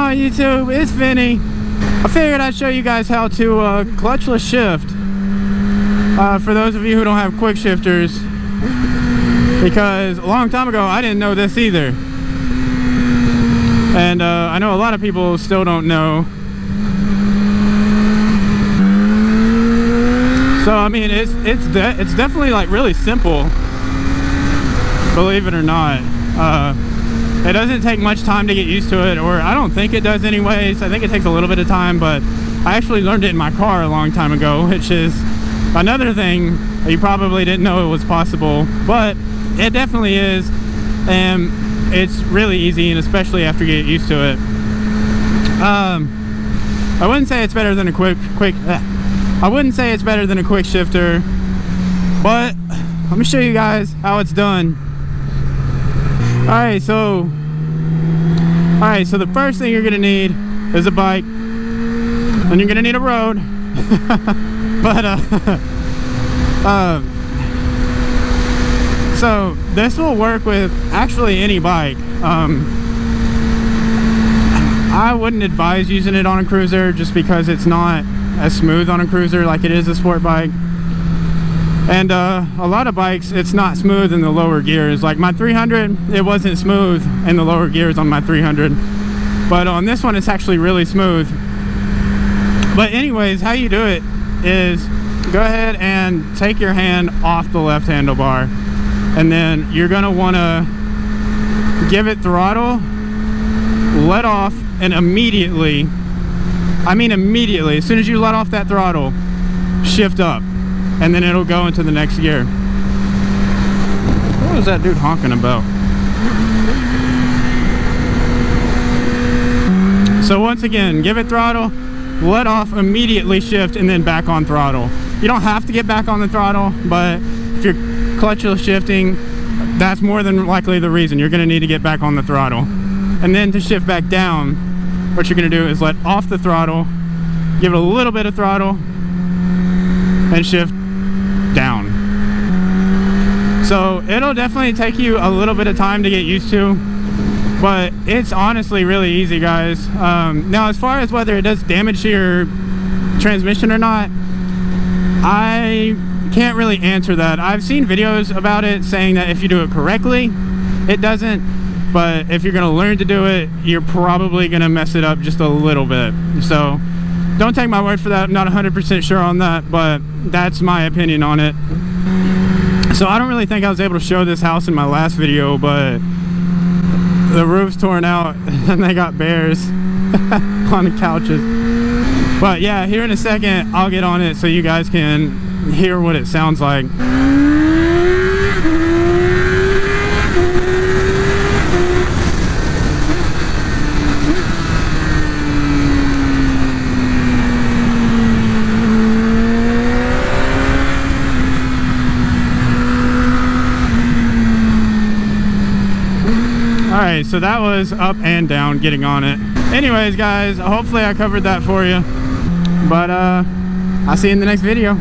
on YouTube? It's Vinny. I figured I'd show you guys how to clutchless shift for those of you who don't have quick shifters, because a long time ago I didn't know this either, and I know a lot of people still don't know. So I mean, it's definitely like really simple, believe it or not. It doesn't take much time to get used to it, or I don't think it does anyways. I think it takes a little bit of time, but I actually learned it in my car a long time ago, which is another thing you probably didn't know it was possible, but it definitely is, and it's really easy, and especially after you get used to it. I wouldn't say it's better than a quick shifter, but let me show you guys how it's done. Alright, so the first thing you're gonna need is a bike, and you're gonna need a road. But so this will work with actually any bike. I wouldn't advise using it on a cruiser just because it's not as smooth on a cruiser like it is a sport bike. And a lot of bikes, it's not smooth in the lower gears. Like my 300, it wasn't smooth in the lower gears on my 300. But on this one, it's actually really smooth. But anyways, how you do it is go ahead and take your hand off the left handlebar. And then you're gonna wanna give it throttle, let off, and immediately, as soon as you let off that throttle, shift up. And then it'll go into the next gear. What was that dude honking about? So once again, give it throttle, let off, immediately shift, and then back on throttle. You don't have to get back on the throttle, but if you're clutchless shifting, that's more than likely the reason you're gonna need to get back on the throttle. And then to shift back down, what you're gonna do is let off the throttle, give it a little bit of throttle, and shift down. So it'll definitely take you a little bit of time to get used to, but it's honestly really easy, guys. Now as far as whether it does damage to your transmission or not, I can't really answer that. I've seen videos about it saying that if you do it correctly, it doesn't, but if you're gonna learn to do it, you're probably gonna mess it up just a little bit. So don't take my word for that. I'm not 100% sure on that, but that's my opinion on it. So I don't really think I was able to show this house in my last video, but the roof's torn out and they got bears on the couches. But yeah, here in a second, I'll get on it so you guys can hear what it sounds like. Alright, so that was up and down getting on it. Anyways, guys, hopefully I covered that for you. But I'll see you in the next video.